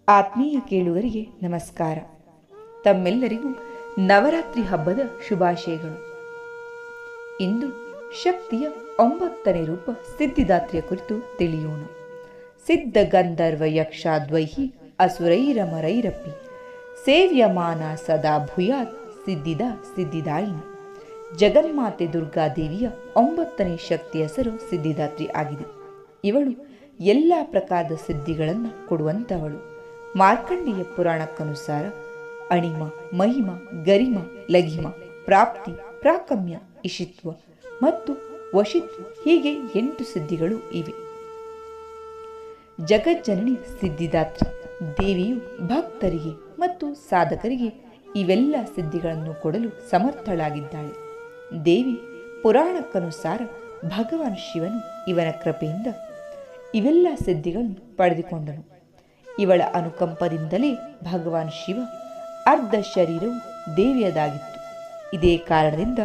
ಆತ್ಮೀಯ ಕೇಳುಗರಿಗೆ ನಮಸ್ಕಾರ. ತಮ್ಮೆಲ್ಲರಿಗೂ ನವರಾತ್ರಿ ಹಬ್ಬದ ಶುಭಾಶಯಗಳು. ಇಂದು ಶಕ್ತಿಯ 9ನೇ ರೂಪ ಸಿದ್ಧಿದಾತ್ರಿಯ ಕುರಿತು ತಿಳಿಯೋಣ. ಸಿದ್ಧ ಗಂಧರ್ವ ಯಕ್ಷಾದ್ವೈಹಿ ಅಸುರೈರಮರೈರಪಿ ಸೇವ್ಯಮಾನ ಸದಾ ಭೂಯಾತ್ ಸಿದ್ಧಿದ ಸಿದ್ಧಿದಾಯಿನಿ. ಜಗನ್ಮಾತೆ ದುರ್ಗಾದೇವಿಯ 9ನೇ ಶಕ್ತಿ ಹೆಸರು ಸಿದ್ಧಿದಾತ್ರಿ ಆಗಿದೆ. ಇವಳು ಎಲ್ಲ ಪ್ರಕಾರದ ಸಿದ್ಧಿಗಳನ್ನು ಕೊಡುವಂಥವಳು. ಮಾರ್ಕಂಡೇಯ ಪುರಾಣಕ್ಕನುಸಾರ ಅಣಿಮ, ಮಹಿಮ, ಗರಿಮ, ಲಘಿಮ, ಪ್ರಾಪ್ತಿ, ಪ್ರಾಕಮ್ಯ, ಇಷಿತ್ವ ಮತ್ತು ವಶಿತ್ವ ಹೀಗೆ 8 ಸಿದ್ಧಿಗಳು ಇವೆ. ಜಗಜ್ಜನನಿ ಸಿದ್ಧಿದಾತ್ರಿ ದೇವಿಯು ಭಕ್ತರಿಗೆ ಮತ್ತು ಸಾಧಕರಿಗೆ ಇವೆಲ್ಲ ಸಿದ್ಧಿಗಳನ್ನು ಕೊಡಲು ಸಮರ್ಥಳಾಗಿದ್ದಾಳೆ. ದೇವಿ ಪುರಾಣಕ್ಕನುಸಾರ ಭಗವಾನ್ ಶಿವನು ಇವನ ಕೃಪೆಯಿಂದ ಇವೆಲ್ಲ ಸಿದ್ಧಿಗಳನ್ನು ಪಡೆದುಕೊಂಡನು. ಇವಳ ಅನುಕಂಪದಿಂದಲೇ ಭಗವಾನ್ ಶಿವ ಅರ್ಧ ಶರೀರವು ದೇವಿಯದಾಗಿತ್ತು. ಇದೇ ಕಾರಣದಿಂದ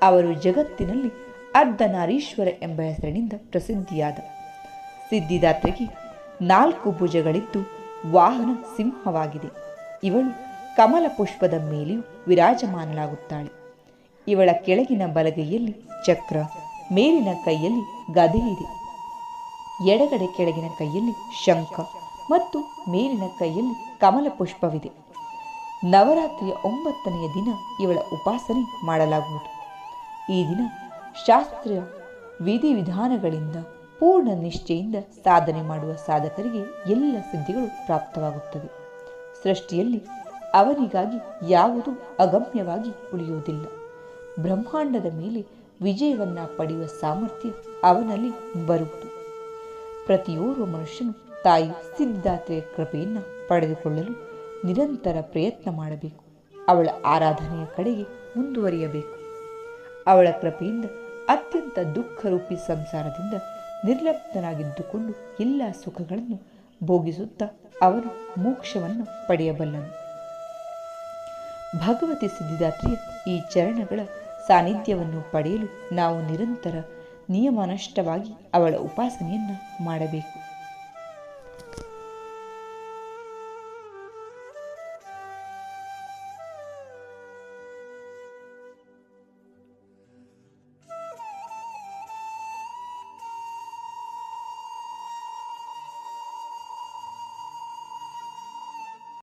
ಅವರು ಜಗತ್ತಿನಲ್ಲಿ ಅರ್ಧನಾರೀಶ್ವರ ಎಂಬ ಹೆಸರಿನಿಂದ ಪ್ರಸಿದ್ಧಿಯಾದ. ಸಿದ್ಧಿದಾತ್ರಿಗೆ 4 ಭುಜಗಳಿದ್ದು ವಾಹನ ಸಿಂಹವಾಗಿದೆ. ಇವಳು ಕಮಲ ಪುಷ್ಪದ ಮೇಲೆಯೂ ವಿರಾಜಮಾನಳಾಗುತ್ತಾಳೆ. ಇವಳ ಕೆಳಗಿನ ಬಲಗೈಯಲ್ಲಿ ಚಕ್ರ, ಮೇಲಿನ ಕೈಯಲ್ಲಿ ಗದೆ ಇದೆ. ಎಡಗಡೆ ಕೆಳಗಿನ ಕೈಯಲ್ಲಿ ಶಂಖ ಮತ್ತು ಮೇಲಿನ ಕೈಯಲ್ಲಿ ಕಮಲ ಪುಷ್ಪವಿದೆ. ನವರಾತ್ರಿಯ 9ನೆಯ ದಿನ ಇವಳ ಉಪಾಸನೆ ಮಾಡಲಾಗುವುದು. ಈ ದಿನ ಶಾಸ್ತ್ರೀಯ ವಿಧಿವಿಧಾನಗಳಿಂದ ಪೂರ್ಣ ನಿಷ್ಠೆಯಿಂದ ಸಾಧನೆ ಮಾಡುವ ಸಾಧಕರಿಗೆ ಎಲ್ಲ ಸಿದ್ಧಿಗಳು ಪ್ರಾಪ್ತವಾಗುತ್ತವೆ. ಸೃಷ್ಟಿಯಲ್ಲಿ ಅವನಿಗಾಗಿ ಯಾವುದೂ ಅಗಮ್ಯವಾಗಿ ಉಳಿಯುವುದಿಲ್ಲ. ಬ್ರಹ್ಮಾಂಡದ ಮೇಲೆ ವಿಜಯವನ್ನು ಪಡೆಯುವ ಸಾಮರ್ಥ್ಯ ಅವನಲ್ಲಿ ಬರುವುದು. ಪ್ರತಿಯೋರ್ವ ಮನುಷ್ಯನು ತಾಯಿ ಸಿದ್ಧಿದಾತ್ರಿಯ ಕೃಪೆಯನ್ನು ಪಡೆದುಕೊಳ್ಳಲು ನಿರಂತರ ಪ್ರಯತ್ನ ಮಾಡಬೇಕು. ಅವಳ ಆರಾಧನೆಯ ಕಡೆಗೆ ಮುಂದುವರಿಯಬೇಕು. ಅವಳ ಕೃಪೆಯಿಂದ ಅತ್ಯಂತ ದುಃಖರೂಪಿ ಸಂಸಾರದಿಂದ ನಿರ್ಲಿಪ್ತನಾಗಿದ್ದುಕೊಂಡು ಎಲ್ಲ ಸುಖಗಳನ್ನು ಭೋಗಿಸುತ್ತಾ ಅವನು ಮೋಕ್ಷವನ್ನು ಪಡೆಯಬಲ್ಲನು. ಭಗವತಿ ಸಿದ್ಧಿದಾತ್ರಿಯ ಈ ಚರಣಗಳ ಸಾನ್ನಿಧ್ಯವನ್ನು ಪಡೆಯಲು ನಾವು ನಿರಂತರ ನಿಯಮನಷ್ಟವಾಗಿ ಅವಳ ಉಪಾಸನೆಯನ್ನು ಮಾಡಬೇಕು.